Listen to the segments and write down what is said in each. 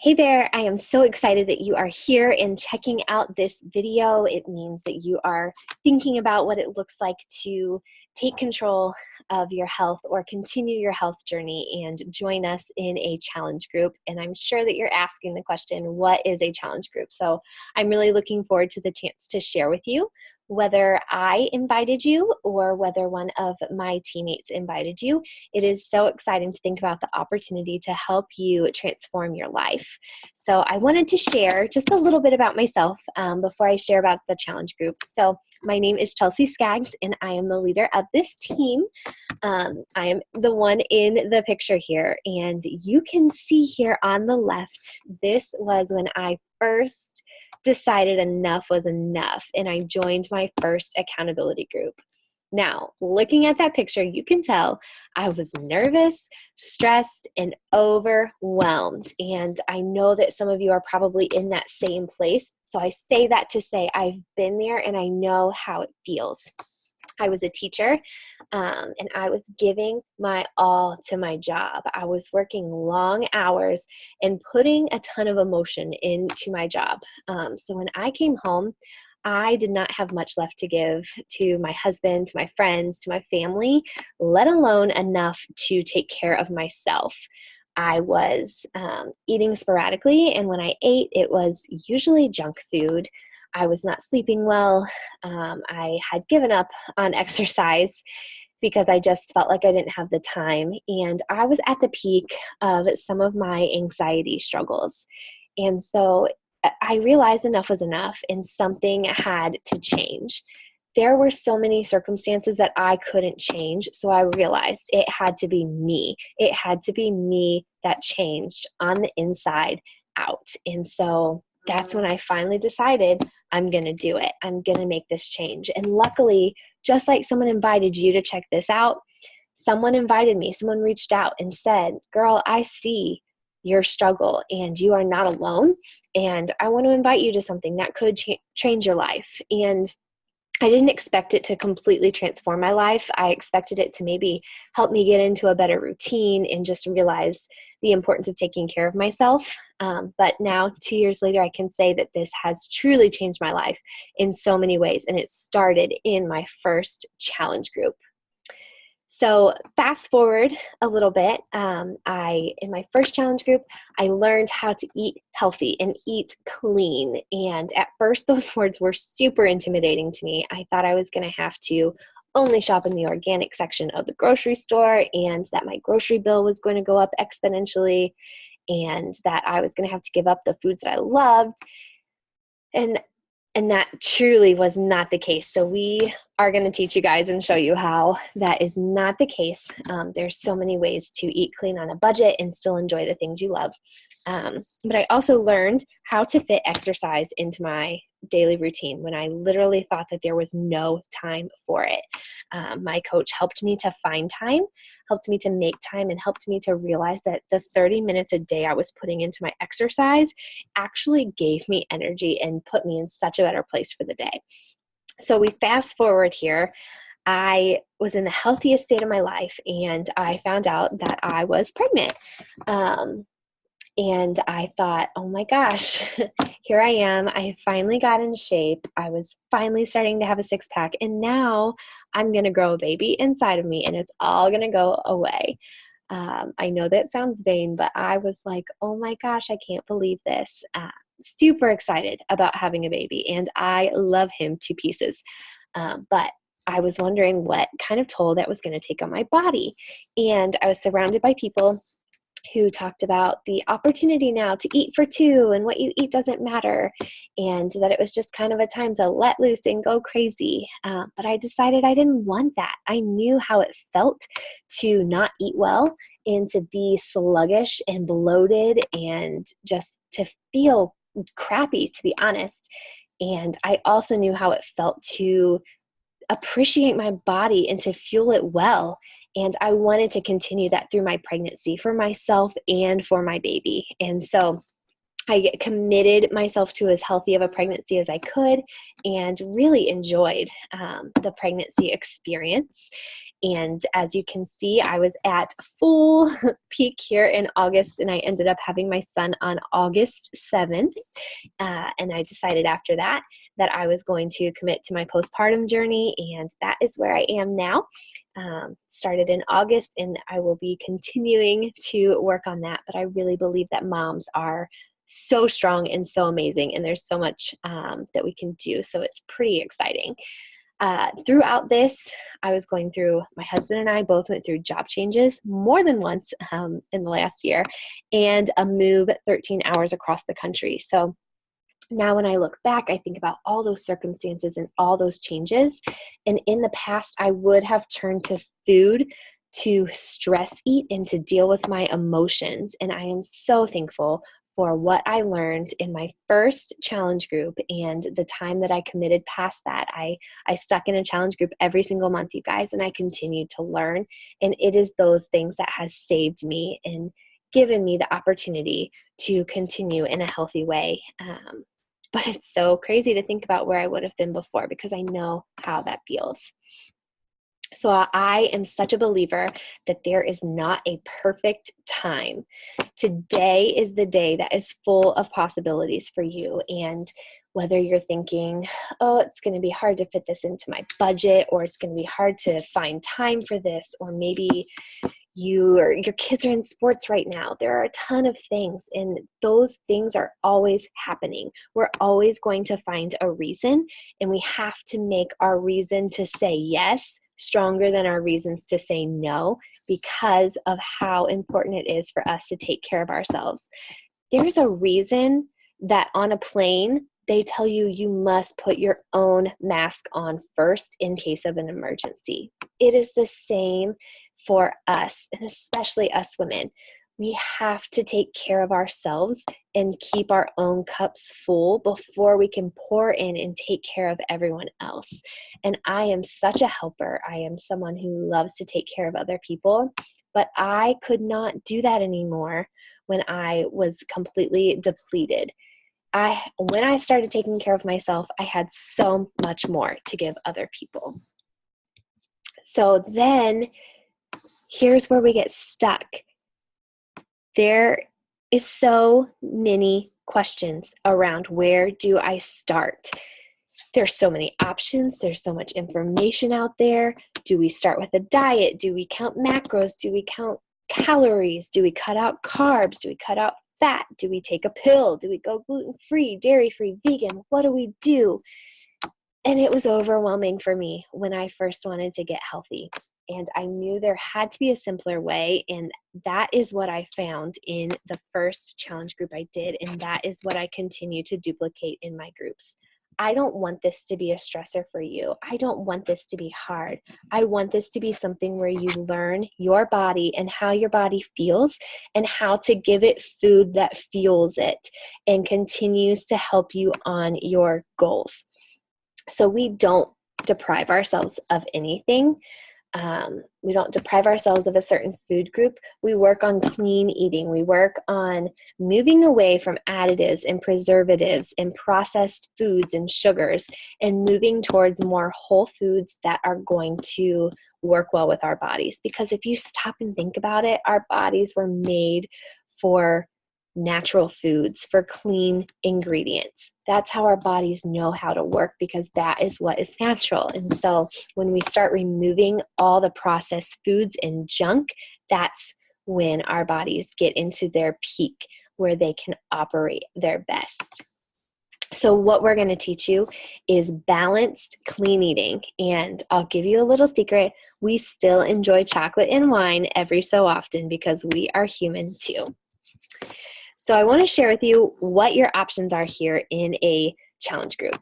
Hey there, I am so excited that you are here and checking out this video. It means that you are thinking about what it looks like to take control of your health or continue your health journey and join us in a challenge group. And I'm sure that you're asking the question, what is a challenge group? So I'm really looking forward to the chance to share with you whether I invited you or whether one of my teammates invited you. It is so exciting to think about the opportunity to help you transform your life. So I wanted to share just a little bit about myself before I share about the challenge group. So my name is Chelsea Skaggs, and I am the leader of this team. I am the one in the picture here, and you can see here on the left, this was when I first decided enough was enough, and I joined my first accountability group. Now, looking at that picture, you can tell I was nervous, stressed, and overwhelmed. And I know that some of you are probably in that same place. So I say that to say I've been there and I know how it feels. I was a teacher, and I was giving my all to my job. I was working long hours and putting a ton of emotion into my job. So when I came home, I did not have much left to give to my husband, to my friends, to my family, let alone enough to take care of myself. I was eating sporadically, and when I ate, it was usually junk food. I was not sleeping well. I had given up on exercise because I just felt like I didn't have the time. And I was at the peak of some of my anxiety struggles. And so I realized enough was enough and something had to change. There were so many circumstances that I couldn't change. So I realized it had to be me. It had to be me that changed on the inside out. And so that's when I finally decided I'm going to do it. I'm going to make this change. And luckily, just like someone invited you to check this out, someone invited me, someone reached out and said, girl, I see your struggle and you are not alone. And I want to invite you to something that could change your life. And I didn't expect it to completely transform my life. I expected it to maybe help me get into a better routine and just realize the importance of taking care of myself. But now, 2 years later, I can say that this has truly changed my life in so many ways. And it started in my first challenge group. So fast forward a little bit, in my first challenge group, I learned how to eat healthy and eat clean. And at first, those words were super intimidating to me. I thought I was going to have to only shop in the organic section of the grocery store, and that my grocery bill was going to go up exponentially, and that I was going to have to give up the foods that I loved. And that truly was not the case. So we are going to teach you guys and show you how that is not the case. There's so many ways to eat clean on a budget and still enjoy the things you love. But I also learned how to fit exercise into my daily routine when I literally thought that there was no time for it. My coach helped me to find time, helped me to make time, and helped me to realize that the 30 minutes a day I was putting into my exercise actually gave me energy and put me in such a better place for the day. So we fast forward here. I was in the healthiest state of my life, and I found out that I was pregnant. And I thought, oh my gosh, here I am. I finally got in shape. I was finally starting to have a six-pack, and now I'm going to grow a baby inside of me, and it's all going to go away. I know that sounds vain, but I was like, oh my gosh, I can't believe this. Super excited about having a baby, and I love him to pieces. But I was wondering what kind of toll that was going to take on my body. And I was surrounded by people who talked about the opportunity now to eat for two and what you eat doesn't matter, and that it was just kind of a time to let loose and go crazy. But I decided I didn't want that. I knew how it felt to not eat well and to be sluggish and bloated and just to feel crappy, to be honest. And I also knew how it felt to appreciate my body and to fuel it well. And I wanted to continue that through my pregnancy for myself and for my baby. And so I committed myself to as healthy of a pregnancy as I could and really enjoyed the pregnancy experience. And as you can see, I was at full peak here in August, and I ended up having my son on August 7th. And I decided after that I was going to commit to my postpartum journey, and that is where I am now. Started in August, and I will be continuing to work on that. But I really believe that moms are so strong and so amazing, and there's so much that we can do. So it's pretty exciting. Throughout this, I was going through, my husband and I both went through job changes more than once in the last year, and a move 13 hours across the country. So now when I look back, I think about all those circumstances and all those changes. And in the past, I would have turned to food to stress eat and to deal with my emotions. And I am so thankful for what I learned in my first challenge group and the time that I committed past that. I stuck in a challenge group every single month, you guys, and I continued to learn. And it is those things that has saved me and given me the opportunity to continue in a healthy way. But it's so crazy to think about where I would have been before, because I know how that feels. So I am such a believer that there is not a perfect time. Today is the day that is full of possibilities for you. And whether you're thinking, oh, it's going to be hard to fit this into my budget, or it's going to be hard to find time for this, or maybe your kids are in sports right now. There are a ton of things, and those things are always happening. We're always going to find a reason, and we have to make our reason to say yes stronger than our reasons to say no, because of how important it is for us to take care of ourselves. There's a reason that on a plane, they tell you you must put your own mask on first in case of an emergency. It is the same for us, and especially us women. We have to take care of ourselves and keep our own cups full before we can pour in and take care of everyone else. And I am such a helper. I am someone who loves to take care of other people, but I could not do that anymore when I was completely depleted. When I started taking care of myself, I had so much more to give other people. So then here's where we get stuck. There is so many questions around where do I start? There's so many options. There's so much information out there. Do we start with a diet? Do we count macros? Do we count calories? Do we cut out carbs? Do we cut out fat? Do we take a pill? Do we go gluten-free, dairy-free, vegan? What do we do? And it was overwhelming for me when I first wanted to get healthy. And I knew there had to be a simpler way. And that is what I found in the first challenge group I did. And that is what I continue to duplicate in my groups. I don't want this to be a stressor for you. I don't want this to be hard. I want this to be something where you learn your body and how your body feels, and how to give it food that fuels it and continues to help you on your goals. So we don't deprive ourselves of anything. We don't deprive ourselves of a certain food group. We work on clean eating. We work on moving away from additives and preservatives and processed foods and sugars, and moving towards more whole foods that are going to work well with our bodies. Because if you stop and think about it, our bodies were made for natural foods, for clean ingredients. That's how our bodies know how to work, because that is what is natural. And so when we start removing all the processed foods and junk, that's when our bodies get into their peak, where they can operate their best. So what we're going to teach you is balanced, clean eating. And I'll give you a little secret. We still enjoy chocolate and wine every so often, because we are human too. So I want to share with you what your options are here in a challenge group.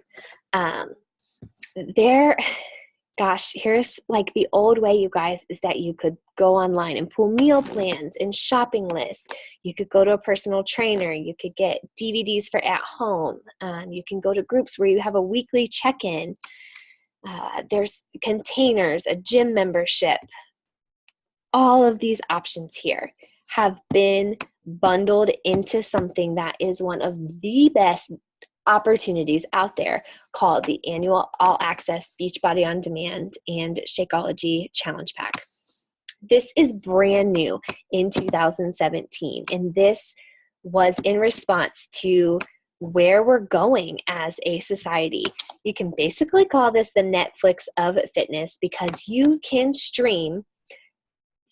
Here's like the old way, you guys, is that you could go online and pull meal plans and shopping lists. You could go to a personal trainer. You could get DVDs for at home. You can go to groups where you have a weekly check-in. There's containers, a gym membership. All of these options here have been bundled into something that is one of the best opportunities out there called the annual All Access Beachbody On Demand and Shakeology Challenge Pack. This is brand new in 2017, and this was in response to where we're going as a society. You can basically call this the Netflix of fitness, because you can stream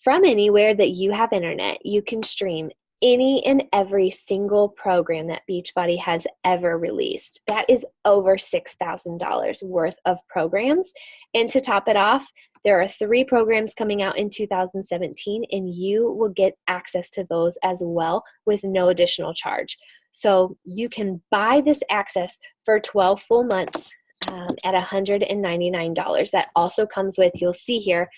from anywhere that you have internet. You can stream any and every single program that Beachbody has ever released. That is over $6,000 worth of programs. And to top it off, there are 3 programs coming out in 2017, and you will get access to those as well with no additional charge. So you can buy this access for 12 full months at $199. That also comes with, you'll see here,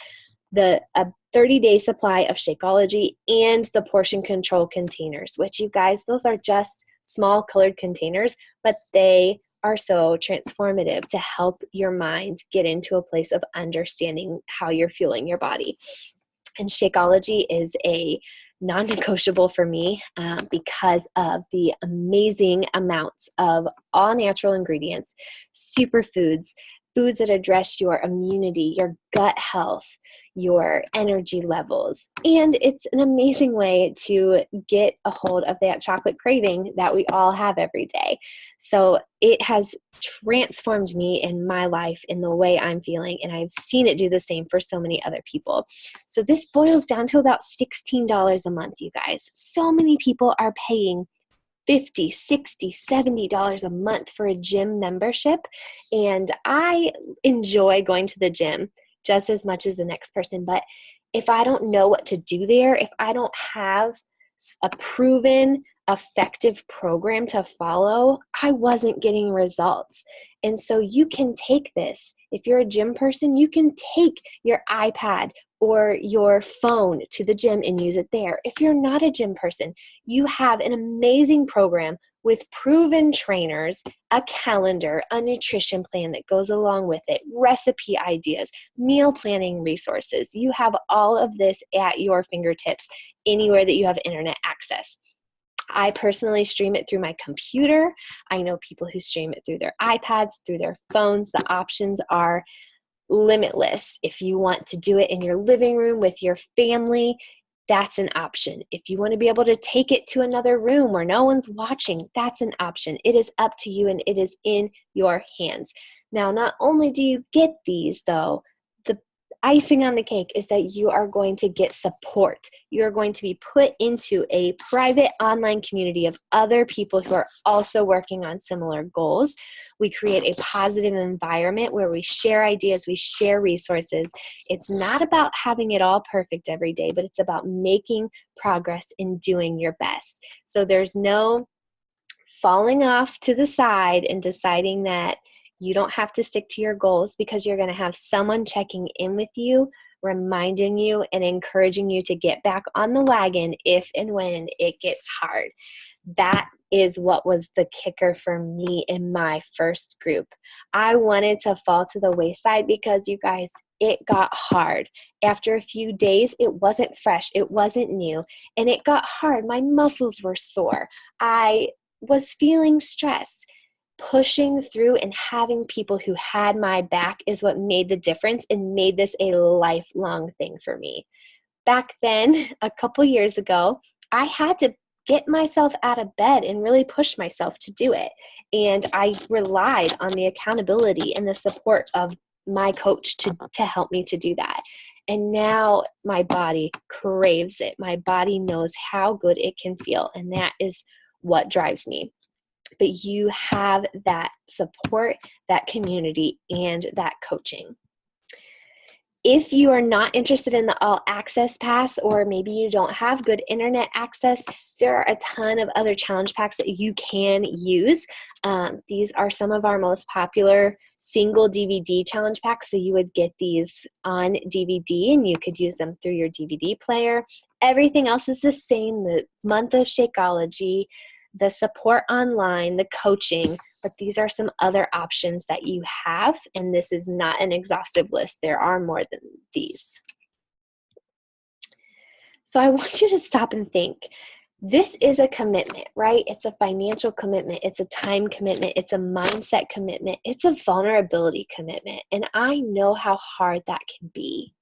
a 30-day supply of Shakeology and the portion control containers, which, you guys, those are just small colored containers, but they are so transformative to help your mind get into a place of understanding how you're fueling your body. And Shakeology is a non-negotiable for me because of the amazing amounts of all natural ingredients, superfoods, foods that address your immunity, your gut health, your energy levels. And it's an amazing way to get a hold of that chocolate craving that we all have every day. So it has transformed me in my life in the way I'm feeling, and I've seen it do the same for so many other people. So this boils down to about $16 a month, you guys. So many people are paying $50, $60, $70 a month for a gym membership. And I enjoy going to the gym just as much as the next person. But if I don't know what to do there, if I don't have a proven, effective program to follow, I wasn't getting results. And so you can take this. If you're a gym person, you can take your iPad or your phone to the gym and use it there. If you're not a gym person, you have an amazing program with proven trainers, a calendar, a nutrition plan that goes along with it, recipe ideas, meal planning resources. You have all of this at your fingertips anywhere that you have internet access. I personally stream it through my computer. I know people who stream it through their iPads, through their phones. The options are limitless. If you want to do it in your living room with your family, that's an option. If you want to be able to take it to another room where no one's watching, that's an option. It is up to you, and it is in your hands. Now, not only do you get these, though, the icing on the cake is that you are going to get support. You are going to be put into a private online community of other people who are also working on similar goals. We create a positive environment where we share ideas, we share resources. It's not about having it all perfect every day, but it's about making progress and doing your best. So there's no falling off to the side and deciding that you don't have to stick to your goals, because you're going to have someone checking in with you, reminding you and encouraging you to get back on the wagon if and when it gets hard. That is what was the kicker for me in my first group. I wanted to fall to the wayside because, you guys, it got hard. After a few days, it wasn't fresh, it wasn't new, and it got hard. My muscles were sore. I was feeling stressed. Pushing through and having people who had my back is what made the difference and made this a lifelong thing for me. Back then, a couple years ago, I had to get myself out of bed and really push myself to do it. And I relied on the accountability and the support of my coach to help me to do that. And now my body craves it. My body knows how good it can feel, and that is what drives me. But you have that support, that community, and that coaching. If you are not interested in the All Access Pass, or maybe you don't have good internet access, there are a ton of other challenge packs that you can use. These are some of our most popular single DVD challenge packs. So you would get these on DVD and you could use them through your DVD player. Everything else is the same. The month of Shakeology, the support online, the coaching, but these are some other options that you have, and this is not an exhaustive list. There are more than these. So I want you to stop and think, this is a commitment, right? It's a financial commitment. It's a time commitment. It's a mindset commitment. It's a vulnerability commitment. And I know how hard that can be.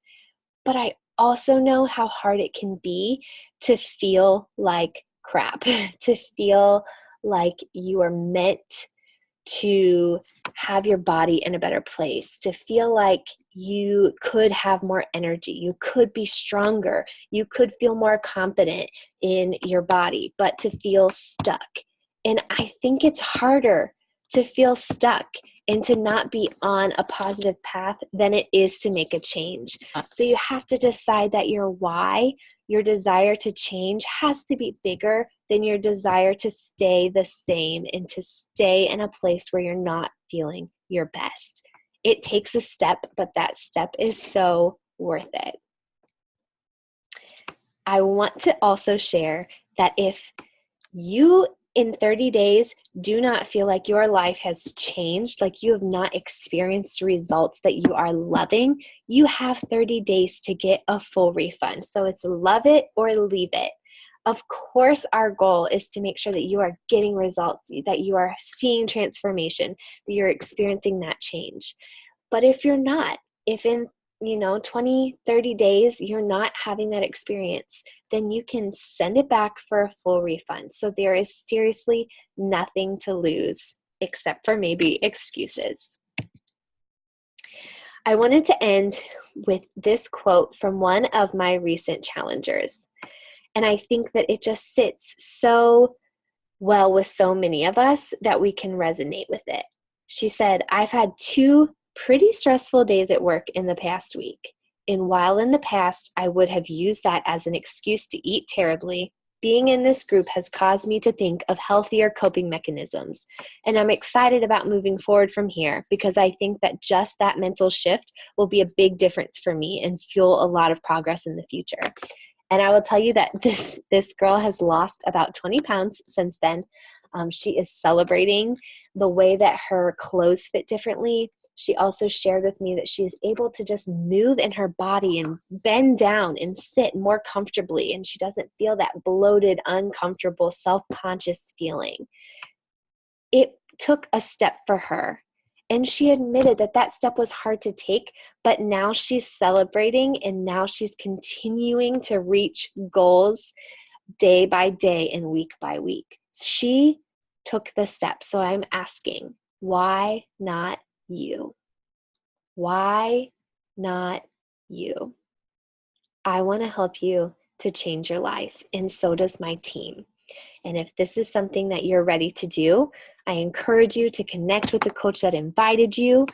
But I also know how hard it can be to feel like crap, to feel like you are meant to have your body in a better place, to feel like you could have more energy, you could be stronger, you could feel more confident in your body, but to feel stuck. And I think it's harder to feel stuck and to not be on a positive path than it is to make a change. So you have to decide that your why, your desire to change, has to be bigger than your desire to stay the same and to stay in a place where you're not feeling your best. It takes a step, but that step is so worth it. I want to also share that if you in 30 days do not feel like your life has changed, like you have not experienced results that you are loving, you have 30 days to get a full refund. So it's love it or leave it. Of course, our goal is to make sure that you are getting results, that you are seeing transformation, that you're experiencing that change. But if you're not, if in 20, 30 days, you're not having that experience, then you can send it back for a full refund. So there is seriously nothing to lose except for maybe excuses. I wanted to end with this quote from one of my recent challengers. And I think that it just sits so well with so many of us that we can resonate with it. She said, "I've had 2 pretty stressful days at work in the past week. And while in the past I would have used that as an excuse to eat terribly, being in this group has caused me to think of healthier coping mechanisms. And I'm excited about moving forward from here because I think that just that mental shift will be a big difference for me and fuel a lot of progress in the future." And I will tell you that this girl has lost about 20 pounds since then. She is celebrating the way that her clothes fit differently. She also shared with me that she is able to just move in her body and bend down and sit more comfortably, and she doesn't feel that bloated, uncomfortable, self-conscious feeling. It took a step for her, and she admitted that that step was hard to take, but now she's celebrating, and now she's continuing to reach goals day by day and week by week. She took the step. So I'm asking, why not you? Why not you? I want to help you to change your life, and so does my team. And if this is something that you're ready to do, I encourage you to connect with the coach that invited you,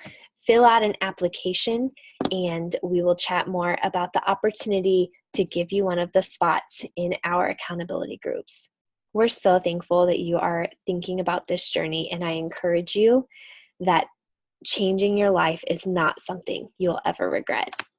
fill out an application, and we will chat more about the opportunity to give you one of the spots in our accountability groups. We're so thankful that you are thinking about this journey, and I encourage you that changing your life is not something you'll ever regret.